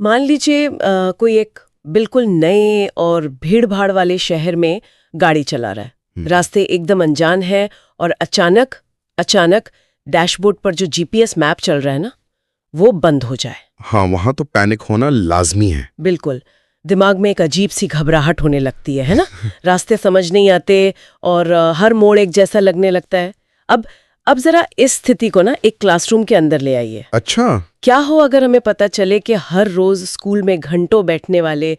मान लीजिए कोई एक बिल्कुल नए और भीड़-भाड़ वाले शहर में गाड़ी चला रहा है। रास्ते एकदम अनजान है और अचानक डैशबोर्ड पर जो जीपीएस मैप चल रहा है ना, वो बंद हो जाए। हाँ, वहाँ तो पैनिक होना लाजमी है। बिल्कुल। दिमाग में एक अजीब सी घबराहट होने लगती है ना? रास्ते समझ नहीं आते और हर मोड़ एक जैसा लगने लगता है। अब जरा इस स्थिति को ना एक क्लासरूम के अंदर ले आइए। अच्छा। क्या हो अगर हमें पता चले कि हर रोज स्कूल में घंटों बैठने वाले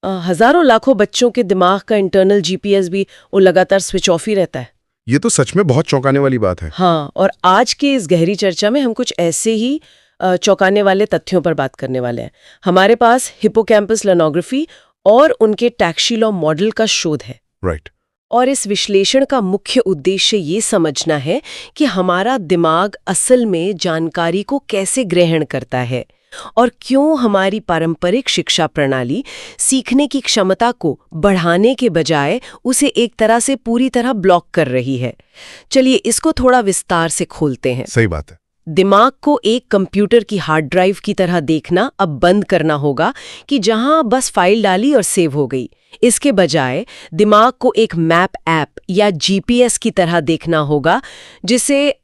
हजारों लाखों बच्चों के दिमाग का इंटरनल जीपीएस भी वो लगातार स्विच ऑफ ही रहता है। ये तो सच में बहुत चौंकाने वाली बात है। हाँ, और आज की इस गहरी चर्चा में हम कुछ ऐसे ही चौंकाने वाले तथ्यों पर बात करने वाले हैं। हमारे पास हिप्पोकैम्पस लेनोग्राफी और उनके टैक्सी-लॉ मॉडल का शोध है। राइट। और इस विश्लेषण का मुख्य उद्देश्य ये समझना है कि हमारा दिमाग असल में जानकारी को कैसे ग्रहण करता है और क्यों हमारी पारंपरिक शिक्षा प्रणाली सीखने की क्षमता को बढ़ाने के बजाय उसे एक तरह से पूरी तरह ब्लॉक कर रही है। चलिए इसको थोड़ा विस्तार से खोलते हैं। सही बात है। दिमाग को एक कंप्यूटर की हार्ड ड्राइव की तरह देखना अब बंद करना होगा कि जहां बस फाइल डाली और सेव हो गई। इसके बजाय दिमाग को एक मैप ऐप या जीपीएस की तरह देखना होगा जिसे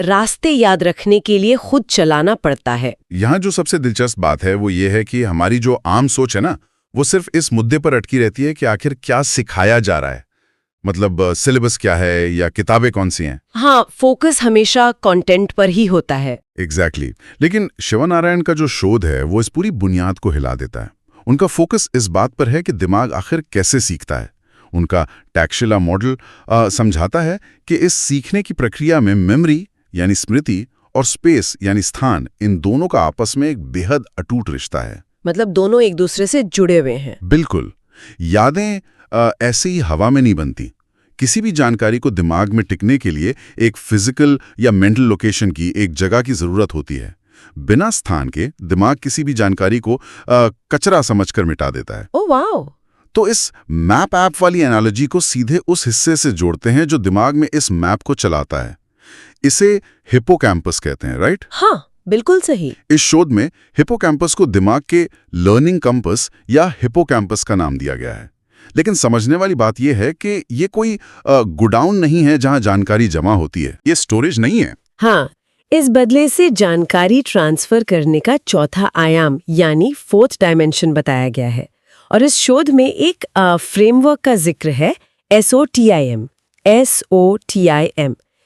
रास्ते याद रखने के लिए खुद चलाना पड़ता है। यहाँ जो सबसे दिलचस्प बात है वो ये है कि हमारी जो आम सोच है ना, वो सिर्फ इस मुद्दे पर अटकी रहती है कि आखिर क्या सिखाया जा रहा है, मतलब सिलेबस क्या है या किताबें कौन सी हैं। हाँ, फोकस हमेशा कंटेंट पर ही होता है। एग्जैक्टली। लेकिन शिवनारायण का जो शोध है वो इस पूरी बुनियाद को हिला देता है। उनका फोकस इस बात पर है कि दिमाग आखिर कैसे सीखता है। उनका टैक्सी-लॉ मॉडल समझाता है कि इस सीखने की प्रक्रिया में मेमोरी यानी स्मृति और स्पेस यानी स्थान, इन दोनों का आपस में एक बेहद अटूट रिश्ता है। मतलब दोनों एक दूसरे से जुड़े हुए हैं। बिल्कुल। यादें ऐसे ही हवा में नहीं बनती। किसी भी जानकारी को दिमाग में टिकने के लिए एक फिजिकल या मेंटल लोकेशन की, एक जगह की जरूरत होती है। बिना स्थान के दिमाग किसी भी जानकारी को कचरा समझकर मिटा देता है। Oh wow! तो इस मैप ऐप वाली एनालॉजी को सीधे उस हिस्से से जोड़ते हैं जो दिमाग में इस मैप को चलाता है। इसे हिप्पोकैम्पस कहते हैं, राइट? हाँ, बिल्कुल सही। इस शोध में हिप्पोकैम्पस को दिमाग के लर्निंग कंपस या हिप्पोकैम्पस का नाम दिया गया है। लेकिन समझने वाली बात यह है कि ये कोई गोडाउन नहीं है जहां जानकारी जमा होती है। ये स्टोरेज नहीं है। हाँ, इस बदले से जानकारी ट्रांसफर करने का चौथा आयाम यानी फोर्थ डायमेंशन बताया गया है। और इस शोध में एक फ्रेमवर्क का जिक्र है, SOTIM,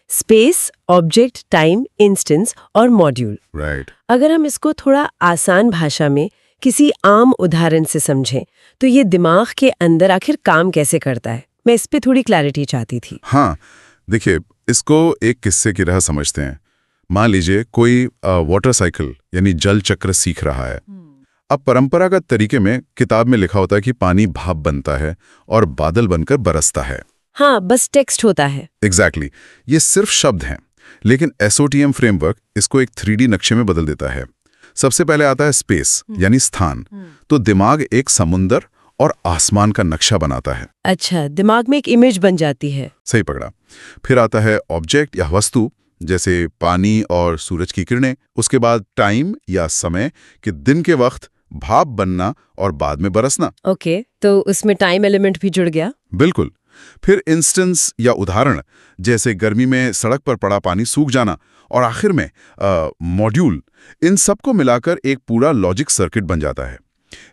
space, object, time, instance और मॉड्यूल। राइट। अगर हम इसको थोड़ा आसान भाषा में किसी आम उदाहरण से समझें तो ये दिमाग के अंदर आखिर काम कैसे करता है, मैं इस पे थोड़ी क्लैरिटी चाहती थी। हाँ, देखिए, इसको एक किस्से की तरह समझते हैं। मान लीजिए कोई वाटर साइकिल यानी जल चक्र सीख रहा है। अब परंपरागत तरीके में किताब में लिखा होता है कि पानी भाप बनता है और बादल बनकर बरसता है। हाँ, बस टेक्स्ट होता है। एग्जैक्टली। ये सिर्फ शब्द हैं। लेकिन SOTM फ्रेमवर्क इसको एक 3D नक्शे में बदल देता है। सबसे पहले आता है स्पेस यानी स्थान। तो दिमाग एक समुंदर और आसमान का नक्शा बनाता है। अच्छा, दिमाग में एक इमेज बन जाती है। सही पकड़ा। फिर आता है ऑब्जेक्ट या वस्तु, जैसे पानी और सूरज की किरणें। उसके बाद टाइम या समय, कि दिन के वक्त भाप बनना और बाद में बरसना। ओके, तो उसमें टाइम एलिमेंट भी जुड़ गया। बिल्कुल। फिर इंस्टेंस या उदाहरण, जैसे गर्मी में सड़क पर पड़ा पानी सूख जाना। और आखिर में मॉड्यूल। इन सबको मिलाकर एक पूरा लॉजिक सर्किट बन जाता है।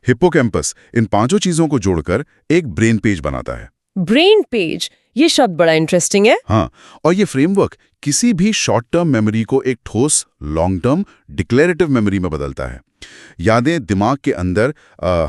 हिप्पोकैम्पस इन पांचों चीजों को जोड़कर एक ब्रेन पेज बनाता है। ब्रेन पेज, ये शब्द बड़ा इंटरेस्टिंग है। हाँ, और ये फ्रेमवर्क किसी भी शॉर्ट टर्म मेमोरी को एक ठोस लॉन्ग टर्म डिक्लेरेटिव मेमोरी में बदलता है। यादें दिमाग के अंदर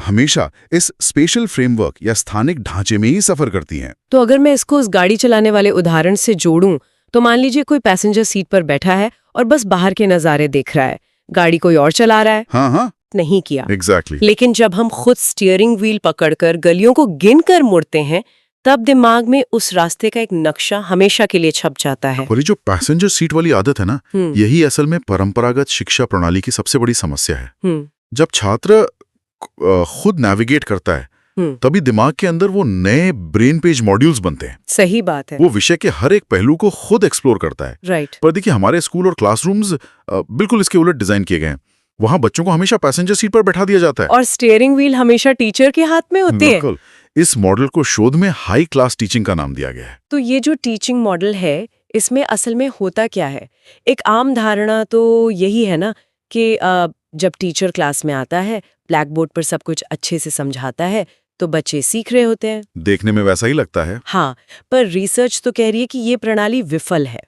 हमेशा इस स्पेशल फ्रेमवर्क या स्थानिक ढांचे में ही सफर करती हैं। तो अगर मैं इसको उस गाड़ी चलाने वाले उदाहरण से जोड़ूं, तो मान लीजिए कोई पैसेंजर सीट पर बैठा है और बस बाहर के नजारे देख रहा है। गाड़ी कोई और चला रहा है। हाँ, नहीं किया। एग्जैक्टली। लेकिन जब हम खुद स्टीयरिंग व्हील पकड़कर गलियों को गिनकर मुड़ते हैं, तब दिमाग में उस रास्ते का एक नक्शा हमेशा के लिए छप जाता है। और ये जो पैसेंजर सीट वाली आदत है ना, यही असल में परंपरागत शिक्षा प्रणाली की सबसे बड़ी समस्या है। जब छात्र खुद नेविगेट करता है, तभी दिमाग के अंदर वो नए ब्रेन पेज मॉड्यूल्स बनते हैं। सही बात है। वो विषय के हर एक पहलू को खुद एक्सप्लोर करता है। राइट। पर देखिए, हमारे स्कूल और क्लासरूम्स बिल्कुल इसके उलट डिजाइन किए गए हैं। वहां बच्चों को हमेशा पैसेंजर सीट पर बैठा दिया जाता है। और स्टीयरिंग व्हील हमेशा टीचर के हाथ में होती है। बिल्कुल। इस मॉडल को शोध में हाई क्लास टीचिंग का नाम दिया गया है। तो ये जो टीचिंग मॉडल है, इसमें असल में होता क्या है? एक आम धारणा तो यही है ना कि जब टीचर क्लास में आता है, ब्लैक बोर्ड पर सब कुछ अच्छे से समझाता है, तो बच्चे सीख रहे होते हैं। देखने में वैसा ही लगता है। हाँ, पर रिसर्च तो कह रही है कि ये प्रणाली विफल है।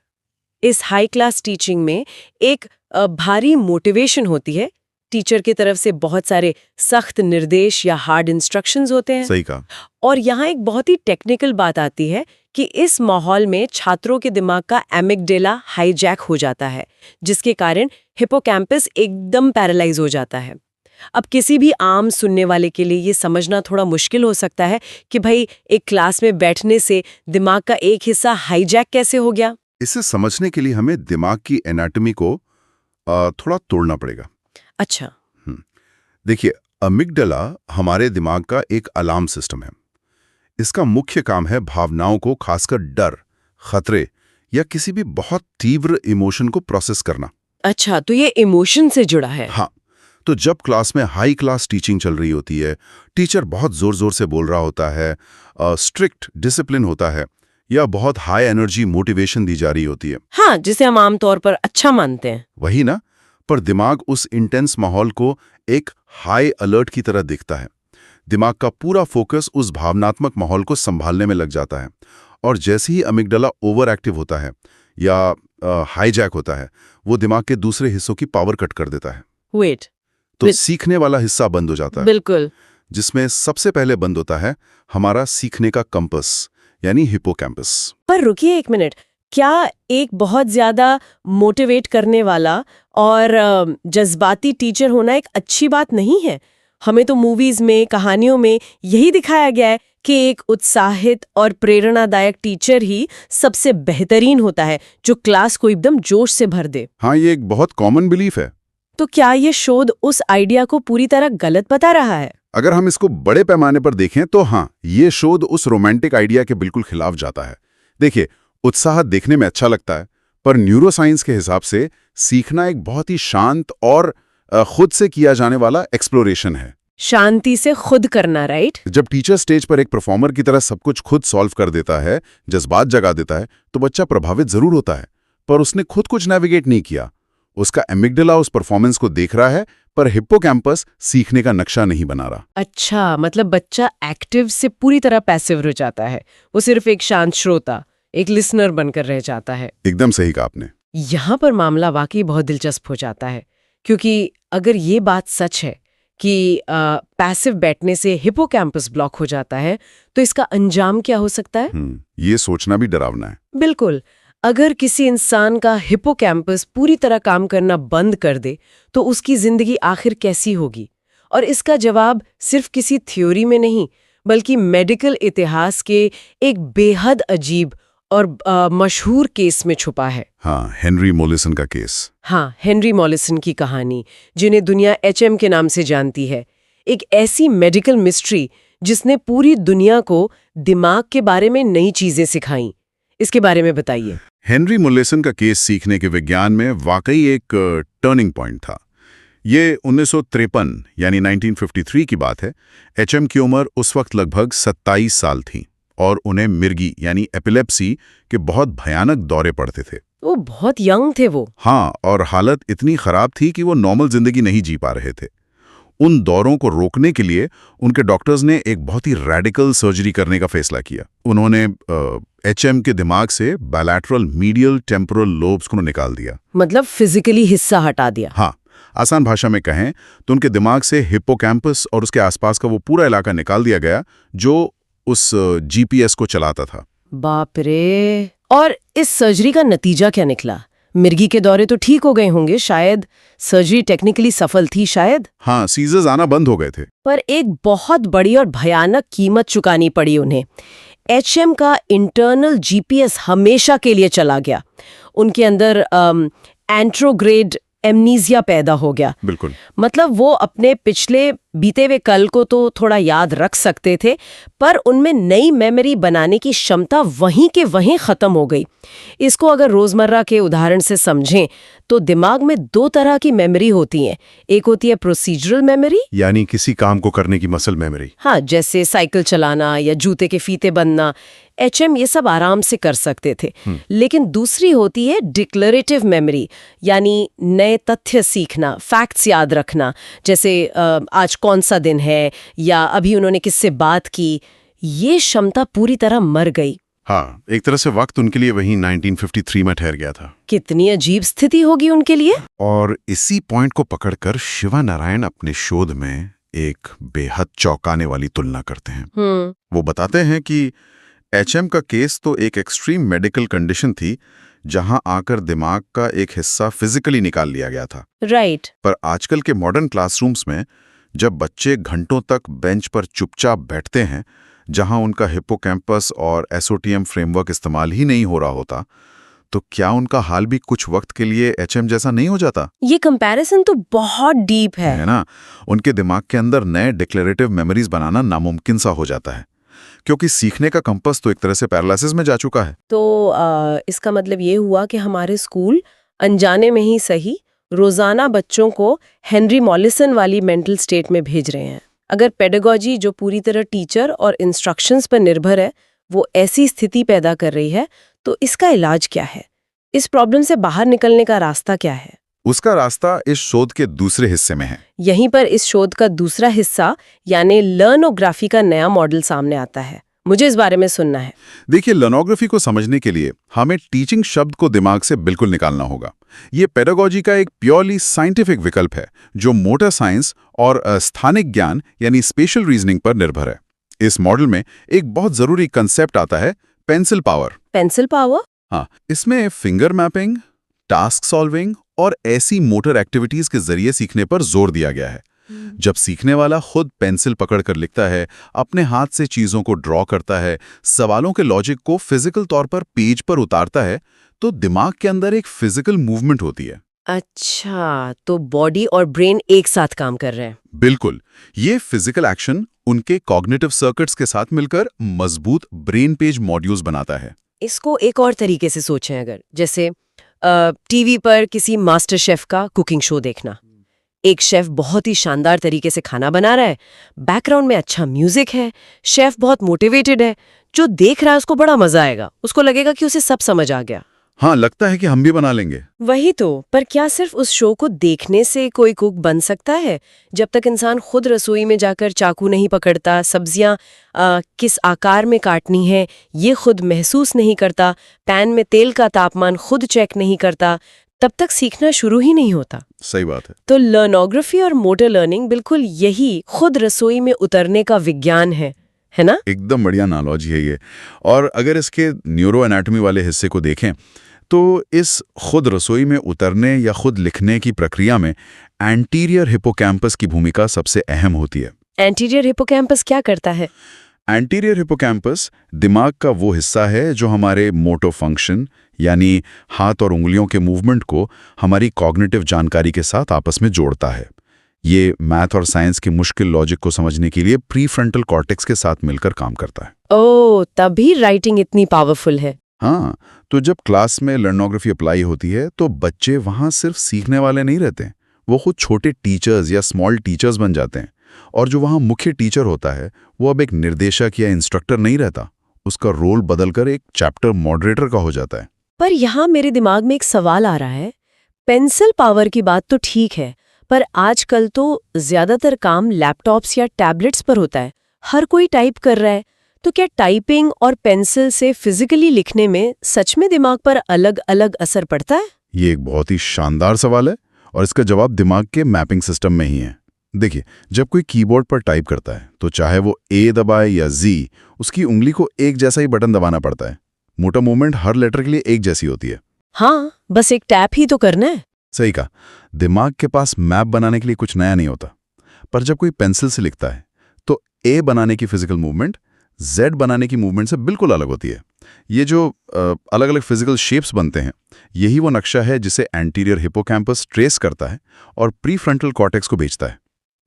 इस हाई क्लास टीचिंग में एक भारी मोटिवेशन होती है, टीचर की तरफ से बहुत सारे सख्त निर्देश या हार्ड इंस्ट्रक्शंस होते हैं। सही कहा। और यहाँ एक बहुत ही टेक्निकल बात आती है कि इस माहौल में छात्रों के दिमाग का एमिगडेला हाईजैक हो जाता है, जिसके कारण हिपोकैम्पस एकदम पैरालाइज हो जाता है। अब किसी भी आम सुनने वाले के लिए ये समझना थोड़ा मुश्किल हो सकता है कि भाई एक क्लास में बैठने से दिमाग का एक हिस्सा हाईजैक कैसे हो गया। इसे समझने के लिए हमें दिमाग की एनाटॉमी को थोड़ा तोड़ना पड़ेगा। अच्छा। देखिए, अमिगडाला हमारे दिमाग का एक अलार्म सिस्टम है। इसका मुख्य काम है भावनाओं को, खासकर डर, खतरे या किसी भी बहुत तीव्र इमोशन को प्रोसेस करना। अच्छा, तो ये इमोशन से जुड़ा है। हाँ, तो जब क्लास में हाई क्लास टीचिंग चल रही होती है, टीचर बहुत जोर जोर से बोल रहा होता है, स्ट्रिक्ट डिसिप्लिन होता है या बहुत हाई एनर्जी मोटिवेशन दी जा रही होती है। हाँ, जिसे हम आमतौर पर अच्छा मानते हैं। वही ना, पर दिमाग उस इंटेंस माहौल को एक हाई अलर्ट की तरह देखता है। दिमाग का पूरा फोकस उस भावनात्मक माहौल को संभालने में लग जाता है, और जैसे ही अमिगडाला ओवर एक्टिव होता है या हाईजैक होता है, वो दिमाग के दूसरे हिस्सों की पावर कट कर देता है। वेट, तो सीखने वाला हिस्सा बंद हो जाता है। बिल्कुल। जिसमें सबसे पहले बंद होता है हमारा सीखने का कंपस, यानी हिपोकैम्पस। पर रुकिए एक मिनट, क्या एक बहुत ज्यादा मोटिवेट करने वाला और जज्बाती टीचर होना एक अच्छी बात नहीं है? हमें तो मूवीज में, कहानियों में यही दिखाया गया है कि एक उत्साहित और प्रेरणादायक टीचर ही सबसे बेहतरीन होता है, जो क्लास को एकदम जोश से भर दे। हाँ, ये एक बहुत कॉमन बिलीफ है। तो क्या ये शोध उस आइडिया को पूरी तरह गलत बता रहा है? अगर हम इसको बड़े पैमाने पर देखें तो हाँ, ये शोध उस रोमांटिक आइडिया के बिल्कुल खिलाफ जाता है। देखिए, उत्साह देखने में अच्छा लगता है, पर न्यूरोसाइंस के हिसाब से सीखना एक बहुत ही शांत और खुद से किया जाने वाला एक्सप्लोरेशन है। शांति से खुद करना, राइट? जब टीचर स्टेज पर एक परफॉर्मर की तरह सब कुछ खुद सॉल्व कर देता है, जज्बात जगा देता है, तो बच्चा प्रभावित जरूर होता है, पर उसने खुद कुछ नेविगेट नहीं किया। उसका एमिगडाला उस परफॉर्मेंस को देख रहा है, पर हिप्पोकैम्पस सीखने का नक्शा नहीं बना रहा। अच्छा, मतलब बच्चा एक्टिव से पूरी तरह पैसिव हो जाता है। वो सिर्फ एक शांत श्रोता, एक लिसनर बनकर रह जाता है। एकदम सही कहा आपने। यहाँ पर मामला वाकई बहुत दिलचस्प हो जाता है, क्योंकि अगर ये बात सच है कि पैसिव बैठने से हिपोकैम्पस ब्लॉक हो जाता है, तो इसका अंजाम क्या हो सकता है? ये सोचना भी डरावना है। बिल्कुल। अगर किसी इंसान का हिपोकैम्पस पूरी तरह काम करना बंद कर दे, तो उसकी जिंदगी आखिर कैसी होगी? और इसका जवाब सिर्फ किसी थ्योरी में नहीं, बल्कि मेडिकल इतिहास के एक बेहद अजीब और मशहूर केस में छुपा है। हाँ, हेनरी मोलिसन का केस। हाँ, हेनरी मोलिसन की कहानी, जिन्हें दुनिया HM के नाम से जानती है। एक ऐसी मेडिकल मिस्ट्री जिसने पूरी दुनिया को दिमाग के बारे में नई चीजें सिखाईं। इसके बारे में बताइए। हेनरी मोलिसन का केस सीखने के विज्ञान में वाकई एक टर्निंग पॉइंट था। ये 1953 यानी 1953 की बात है। HM की उम्र उस वक्त लगभग 27 साल थी और उन्हें मिर्गी यानी एपिलेप्सी के बहुत भयानक दौरे पड़ते थे। वो बहुत यंग थे वो। हाँ, और हालत इतनी खराब थी कि वो नॉर्मल जिंदगी नहीं जी पा रहे थे। उन दौरों को रोकने के लिए उनके डॉक्टर्स ने एक बहुत ही रैडिकल सर्जरी करने का फैसला किया। उन्होंने HM के दिमाग से बायलैटरल मीडियल टेम्पोरल लोब्स को निकाल दिया। मतलब फिजिकली हिस्सा हटा दिया। हाँ, आसान भाषा में कहें तो उनके दिमाग से हिप्पोकैम्पस और उसके आसपास का वो पूरा इलाका निकाल दिया गया जो उस GPS को चलाता था। बाप रे! और इस सर्जरी का नतीजा क्या निकला? मिर्गी के दौरे तो ठीक हो गए होंगे शायद, सर्जरी टेक्निकली सफल थी शायद। हाँ, सीजर्स आना बंद हो गए थे। पर एक बहुत बड़ी और भयानक कीमत चुकानी पड़ी उन्हें। HM का इंटरनल GPS हमेशा के लिए चला गया। उनके अंदर एंट्रोग्रेड एमनीजिया पैदा हो गया। बिल्कुल। मतलब वो अपने पिछले बीते हुए कल को तो थोड़ा याद रख सकते थे, पर उनमें नई मेमोरी बनाने की क्षमता वहीं के वहीं खत्म हो गई। इसको अगर रोजमर्रा के उदाहरण से समझें तो दिमाग में दो तरह की मेमोरी होती हैं। एक होती है प्रोसीजरल मेमोरी, यानी किसी काम को करने की मसल मेमोरी। हाँ, जैसे साइकिल चलाना या जूते के फीते बनना, एचएम ये सब आराम से कर सकते थे। लेकिन दूसरी होती है डिक्लेरेटिव मेमोरी, यानी नए तथ्य सीखना, फैक्ट्स याद रखना, जैसे आज कौन सा दिन है या अभी उन्होंने किससे बात की। ये क्षमता पूरी तरह मर गई। हाँ, एक तरह से वक्त उनके लिए वहीं 1953 में ठहर गया था। कितनी अजीब स्थिति होगी उनके लिए। और इसी पॉइंट को पकड़कर शिवा नारायण अपने शोध में एक बेहद चौंकाने वाली तुलना करते हैं। वो बताते हैं कि एचएम का केस तो एक एक्सट्रीम मेडिकल कंडीशन थी, जहां आकर दिमाग का एक हिस्सा फिजिकली निकाल लिया गया था। राइट। पर आजकल के मॉडर्न क्लासरूम्स में जब बच्चे घंटों तक बेंच पर चुपचाप बैठते हैं, जहां उनका हिप्पोकैम्पस और एसओटीएम फ्रेमवर्क इस्तेमाल ही नहीं हो रहा होता, तो क्या उनका हाल भी कुछ वक्त के लिए एचएम जैसा नहीं हो जाता? ये कंपैरिजन तो बहुत डीप है ना? उनके दिमाग के अंदर नए डिक्लेरेटिव मेमोरीज बनाना नामुमकिन सा हो जाता है, क्योंकि सीखने का कंपास तो एक तरह से पैरालिसिस में जा चुका है। तो इसका मतलब ये हुआ कि हमारे स्कूल अनजाने में ही सही रोजाना बच्चों को हेनरी मॉलिसन वाली मेंटल स्टेट में भेज रहे हैं। अगर पेडागोजी जो पूरी तरह टीचर और इंस्ट्रक्शंस पर निर्भर है, वो ऐसी स्थिति पैदा कर रही है, तो इसका इलाज क्या है? इस प्रॉब्लम से बाहर निकलने का रास्ता क्या है? उसका रास्ता इस शोध के दूसरे हिस्से में है। यहीं पर इस शोध का दूसरा हिस्सा यानी लर्नोग्राफी का नया मॉडल सामने आता है। मुझे इस बारे में सुनना है। देखिए, लर्नोग्राफी को समझने के लिए हमें टीचिंग शब्द को दिमाग से बिल्कुल निकालना होगा। ये पेडागोजी का एक प्योरली साइंटिफिक विकल्प है, जो मोटर साइंस और स्थानिक ज्ञान यानी स्पेशल रीजनिंग पर निर्भर है। इस मॉडल में एक बहुत जरूरी कंसेप्ट आता है, पेंसिल पावर। Pencil power? हाँ, इसमें फिंगर मैपिंग, टास्क सॉल्विंग और ऐसी मोटर एक्टिविटीज के जरिए सीखने पर जोर दिया गया है। जब सीखने वाला खुद पेंसिल पकड़कर लिखता है, अपने हाथ से चीजों को ड्रॉ करता है, सवालों के लॉजिक को फिजिकल तौर पर पेज पर उतारता है, तो दिमाग के अंदर एक फिजिकल मूवमेंट होती है। अच्छा, तो बॉडी और ब्रेन एक साथ काम कर रहे हैं। बिल्कुल। ये फिजिकल एक्शन उनके कॉग्निटिव सर्किट्स के साथ मिलकर मजबूत ब्रेन पेज मॉड्यूल्स बनाता है। इसको एक और तरीके से सोचें, अगर जैसे टीवी पर किसी मास्टर शेफ का कुकिंग शो देखना। एक शेफ बहुत ही शानदार तरीके से खाना बना रहा है, बैकग्राउंड में अच्छा म्यूजिक है, शेफ बहुत मोटिवेटेड है, जो देख रहा है उसको बड़ा मजा आएगा, उसको लगेगा कि उसे सब समझ आ गया। हाँ, लगता है कि हम भी बना लेंगे। वही तो। पर क्या सिर्फ उस शो को देखने से कोई कुक बन सकता है? जब तक इंसान खुद रसोई में जाकर चाकू नहीं पकड़ता, सब्जियां किस आकार में काटनी है ये खुद महसूस नहीं करता, पैन में तेल का तापमान खुद चेक नहीं करता, तब तक सीखना शुरू ही नहीं होता। सही बात है। तो लर्नोग्राफी और मोटर लर्निंग बिल्कुल यही खुद रसोई में उतरने का विज्ञान है ना? एकदम बढ़िया एनालॉजी है ये। और अगर इसके न्यूरो एनाटॉमी वाले हिस्से को देखें, तो इस खुद रसोई में उतरने या खुद लिखने की प्रक्रिया में एंटीरियर हिपोकैम्पस की भूमिका सबसे अहम होती है। एंटीरियर हिपोकैम्पस क्या करता है? एंटीरियर हिपोकैम्पस दिमाग का वो हिस्सा है जो हमारे मोटो फंक्शन यानी हाथ और उंगलियों के मूवमेंट को हमारी कॉग्निटिव जानकारी के साथ आपस में जोड़ता है। ये मैथ और साइंस के मुश्किल लॉजिक को समझने के लिए प्रीफ्रंटल कॉर्टेक्स के साथ मिलकर काम करता है। ओह, तभी राइटिंग इतनी पावरफुल है। हाँ, तो जब क्लास में लर्नोग्राफी अप्लाई होती है तो बच्चे वहाँ सिर्फ सीखने वाले नहीं रहते, वो खुद छोटे टीचर्स या स्मॉल टीचर्स बन जाते हैं। और जो वहाँ मुख्य टीचर होता है वो अब एक निर्देशक या इंस्ट्रक्टर नहीं रहता, उसका रोल बदलकर एक चैप्टर मॉडरेटर का हो जाता है। पर यहाँ मेरे दिमाग में एक सवाल आ रहा है। पेंसिल पावर की बात तो ठीक है, पर आजकल तो ज्यादातर काम लैपटॉप्स या टैबलेट्स पर होता है, हर कोई टाइप कर रहा है। तो क्या टाइपिंग और पेंसिल से फिजिकली लिखने में सच में दिमाग पर अलग अलग असर पड़ता है? ये एक बहुत ही शानदार सवाल है और इसका जवाब दिमाग के मैपिंग सिस्टम में ही है। देखिए, जब कोई कीबोर्ड पर टाइप करता है तो चाहे वो ए दबाए या जी, उसकी उंगली को एक जैसा ही बटन दबाना पड़ता है। मोटा मूवमेंट हर लेटर के लिए एक जैसी होती है। हाँ, बस एक टैप ही तो करना है। सही कहा। दिमाग के पास मैप बनाने के लिए कुछ नया नहीं होता। पर जब कोई पेंसिल से लिखता है तो ए बनाने की फिजिकल मूवमेंट जेड बनाने की मूवमेंट से बिल्कुल अलग होती है। ये जो अलग अलग फिजिकल शेप्स बनते हैं, यही वो नक्शा है जिसे एंटीरियर हिपोकैम्पस ट्रेस करता है और प्रीफ्रंटल कॉर्टेक्स को भेजता है।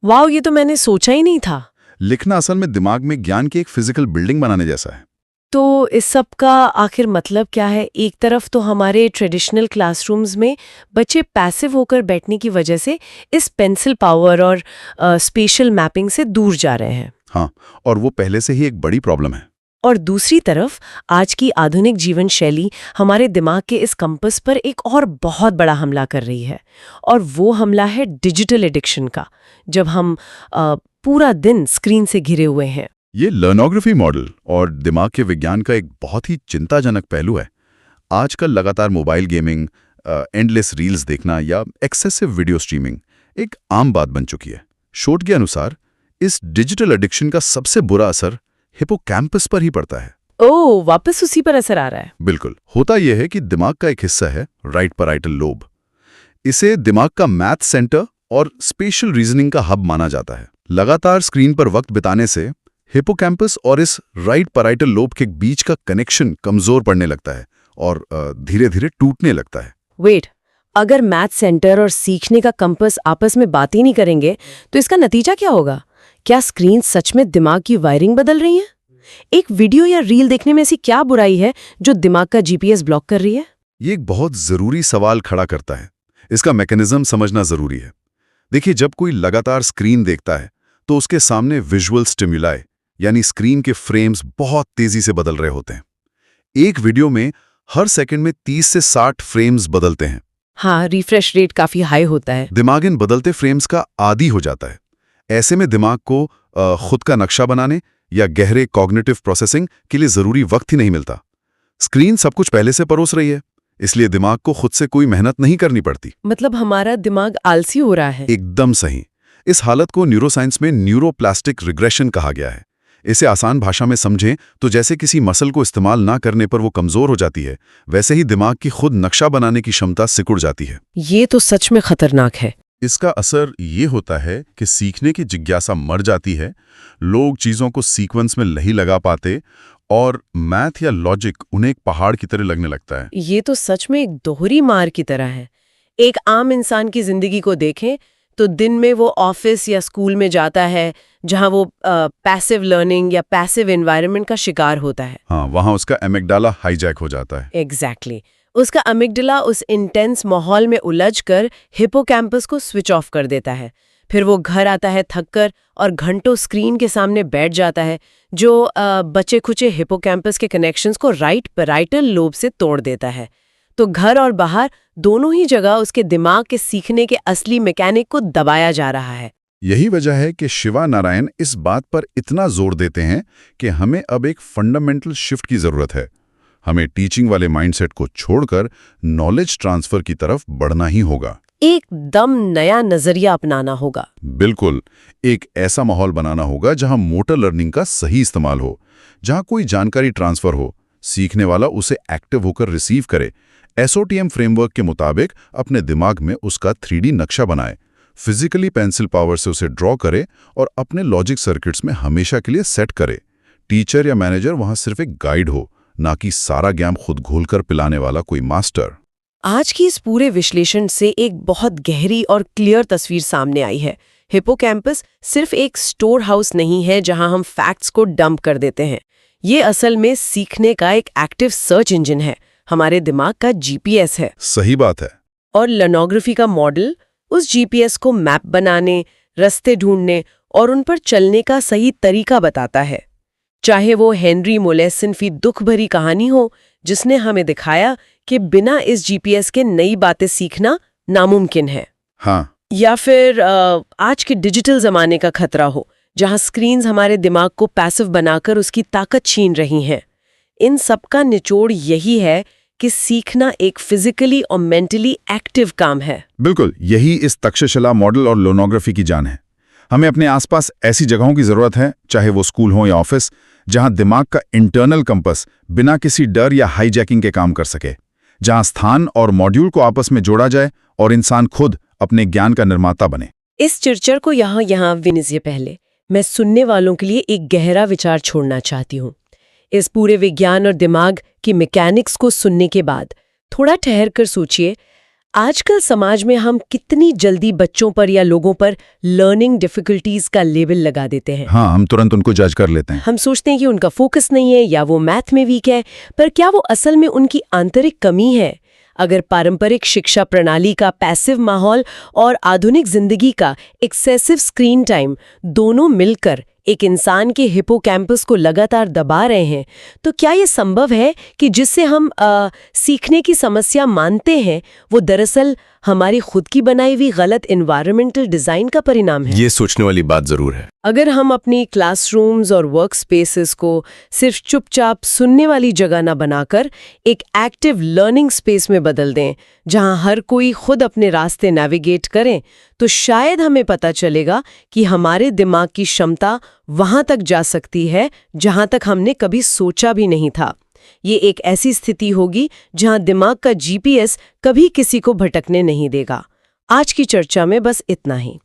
वाह, ये तो मैंने सोचा ही नहीं था। लिखना असल में दिमाग में ज्ञान की एक फिजिकल बिल्डिंग बनाने जैसा है। तो इस सब का आखिर मतलब क्या है? एक तरफ तो हमारे ट्रेडिशनल क्लासरूम्स में बच्चे पैसिव होकर बैठने की वजह से इस पेंसिल पावर और स्पेशल मैपिंग से दूर जा रहे हैं। हाँ, और वो पहले से ही एक बड़ी प्रॉब्लम है। और दूसरी तरफ आज की आधुनिक जीवन शैली हमारे दिमाग के इस कंपस पर एक और बहुत बड़ा हमला कर रही है, और वो हमला है डिजिटल एडिक्शन का, जब हम पूरा दिन स्क्रीन से घिरे हुए हैं। ये लर्नोग्राफी मॉडल और दिमाग के विज्ञान का एक बहुत ही चिंताजनक पहलू है। आजकल लगातार मोबाइल गेमिंग, एंडलेस रील्स देखना या एक्सेसिव वीडियो स्ट्रीमिंग एक आम बात बन चुकी है। शोध के अनुसार इस डिजिटल एडिक्शन का सबसे बुरा असर हिपोकैम्पस पर ही पड़ता है। ओह, वापस उसी पर असर आ रहा है। बिल्कुल। होता यह है कि दिमाग का एक हिस्सा है राइट पैराइटल लोब। इसे दिमाग का मैथ सेंटर और स्पेशल रीजनिंग का हब माना जाता है। लगातार स्क्रीन पर वक्त बिताने से हिपोकैम्पस और इस राइट पैराइटल लोब के बीच का कनेक्शन कमजोर पड़ने लगता है और धीरे धीरे टूटने लगता है। वेट, अगर मैथ सेंटर और सीखने का कंपस आपस में बात ही नहीं करेंगे तो इसका नतीजा क्या होगा? क्या स्क्रीन सच में दिमाग की वायरिंग बदल रही है? एक वीडियो या रील देखने में ऐसी क्या बुराई है जो दिमाग का जीपीएस ब्लॉक कर रही है? ये एक बहुत जरूरी सवाल खड़ा करता है। इसका मैकेनिज्म समझना जरूरी है। देखिए, जब कोई लगातार स्क्रीन देखता है तो उसके सामने विजुअल स्टिम्युलाई यानी स्क्रीन के फ्रेम्स बहुत तेजी से बदल रहे होते हैं। एक वीडियो में हर सेकंड में 30 से 60 फ्रेम्स बदलते हैं। हाँ, रिफ्रेश रेट काफी हाई होता है। दिमाग इन बदलते फ्रेम्स का आदी हो जाता है। ऐसे में दिमाग को खुद का नक्शा बनाने या गहरे कॉग्निटिव प्रोसेसिंग के लिए जरूरी वक्त ही नहीं मिलता। स्क्रीन सब कुछ पहले से परोस रही है, इसलिए दिमाग को खुद से कोई मेहनत नहीं करनी पड़ती। मतलब हमारा दिमाग आलसी हो रहा है। एकदम सही। इस हालत को न्यूरोसाइंस में न्यूरोप्लास्टिक रिग्रेशन कहा गया है। इसे आसान भाषा में समझें तो जैसे किसी मसल को इस्तेमाल ना करने पर वो कमजोर हो जाती है, वैसे ही दिमाग की खुद नक्शा बनाने की क्षमता सिकुड़ जाती है। ये तो सच में खतरनाक है। इसका असर ये होता है कि सीखने की जिज्ञासा मर जाती है, लोग चीजों को सीक्वेंस में नहीं लगा पाते और मैथ या लॉजिक उन्हें एक पहाड़ की तरह लगने लगता है। ये तो सच में एक दोहरी मार की तरह है। एक आम इंसान की जिंदगी को देखें तो दिन में वो ऑफिस या स्कूल में जाता है जहां वो पैसिव लर्निंग या पैसिव एनवायरनमेंट का शिकार होता है। हाँ, वहां उसका एमिगडाला हाईजैक हो जाता है। एग्जैक्टली। उसका अमिगडाला उस इंटेंस माहौल में उलझकर हिपोकैम्पस को स्विच ऑफ कर देता है। फिर वो घर आता है थककर और घंटों स्क्रीन के सामने बैठ जाता है, जो बचे खुचे हिपोकैम्पस के कनेक्शंस को राइट पैराइटल लोब से तोड़ देता है। तो घर और बाहर दोनों ही जगह उसके दिमाग के सीखने के असली मैकेनिक को दबाया जा रहा है। यही वजह है कि शिवा नारायण इस बात पर इतना जोर देते हैं कि हमें अब एक फंडामेंटल शिफ्ट की जरूरत है। हमें टीचिंग वाले माइंडसेट को छोड़कर नॉलेज ट्रांसफर की तरफ बढ़ना ही होगा। एकदम नया नजरिया अपनाना होगा। बिल्कुल। एक ऐसा माहौल बनाना होगा जहां मोटर लर्निंग का सही इस्तेमाल हो, जहां कोई जानकारी ट्रांसफर हो, सीखने वाला उसे एक्टिव होकर रिसीव करे, एसओटीएम फ्रेमवर्क के मुताबिक अपने दिमाग में उसका 3D नक्शा बनाए, फिजिकली पेंसिल पावर से उसे ड्रॉ करे और अपने लॉजिक सर्किट्स में हमेशा के लिए सेट करे। टीचर या मैनेजर वहां सिर्फ एक गाइड हो, ना कि सारा ज्ञान खुद घोलकर पिलाने वाला कोई मास्टर। आज की इस पूरे विश्लेषण से एक बहुत गहरी और क्लियर तस्वीर सामने आई है। हिपोकैम्पस सिर्फ एक स्टोर हाउस नहीं है जहां हम फैक्ट्स को डंप कर देते हैं। ये असल में सीखने का एक एक्टिव सर्च इंजन है, हमारे दिमाग का जीपीएस है। सही बात है। और लर्नोग्राफी का मॉडल उस जीपीएस को मैप बनाने, रास्ते ढूंढने और उन पर चलने का सही तरीका बताता है। चाहे वो हेनरी मोलेसन की दुख भरी कहानी हो, जिसने हमें दिखाया कि बिना इस जीपीएस के नई बातें सीखना नामुमकिन है। हाँ। या फिर आज के डिजिटल जमाने का खतरा हो, जहां स्क्रीन्स हमारे दिमाग को पैसिव बनाकर उसकी ताकत छीन रही हैं। इन सब का निचोड़ यही है कि सीखना एक फिजिकली और मेंटली एक्टिव काम है। बिल्कुल, यही इस तक्षशिला मॉडल और लर्नोग्राफी की जान है। हमें अपने आसपास ऐसी जगहों की जरूरत है, चाहे वो स्कूल हो या ऑफिस, जहां दिमाग का इंटरनल कंपस बिना किसी डर या हाईजैकिंग के काम कर सके, जहां स्थान और मॉड्यूल को आपस में जोड़ा जाए और इंसान खुद अपने ज्ञान का निर्माता बने। इस चर्चा को यहाँ विनने से पहले मैं सुनने वालों के लिए एक गहरा विचार छोड़ना चाहती हूँ। इस पूरे विज्ञान और दिमाग की मैकेनिक्स को सुनने के बाद थोड़ा ठहर कर सोचिए, आजकल समाज में हम कितनी जल्दी बच्चों पर या लोगों पर लर्निंग डिफिकल्टीज का लेबल लगा देते हैं। हाँ, हम तुरंत उनको जज कर लेते हैं। हम सोचते हैं कि उनका फोकस नहीं है या वो मैथ में वीक है, पर क्या वो असल में उनकी आंतरिक कमी है? अगर पारंपरिक शिक्षा प्रणाली का पैसिव माहौल और आधुनिक जिंदगी का एक्सेसिव स्क्रीन टाइम दोनों मिलकर एक इंसान के हिपोकैम्पस को लगातार दबा रहे हैं, तो क्या ये संभव है कि जिससे हम सीखने की समस्या मानते हैं वो दरअसल हमारी खुद की बनाई हुई गलत एनवायरमेंटल डिजाइन का परिणाम है? ये सोचने वाली बात जरूर है। अगर हम अपनी क्लासरूम्स और वर्क स्पेसेस को सिर्फ चुपचाप सुनने वाली जगह न बनाकर एक एक्टिव लर्निंग स्पेस में बदल दें, जहां हर कोई खुद अपने रास्ते नेविगेट करें, तो शायद हमें पता चलेगा कि हमारे दिमाग की क्षमता वहां तक जा सकती है जहां तक हमने कभी सोचा भी नहीं था। ये एक ऐसी स्थिति होगी जहां दिमाग का जीपीएस कभी किसी को भटकने नहीं देगा। आज की चर्चा में बस इतना ही।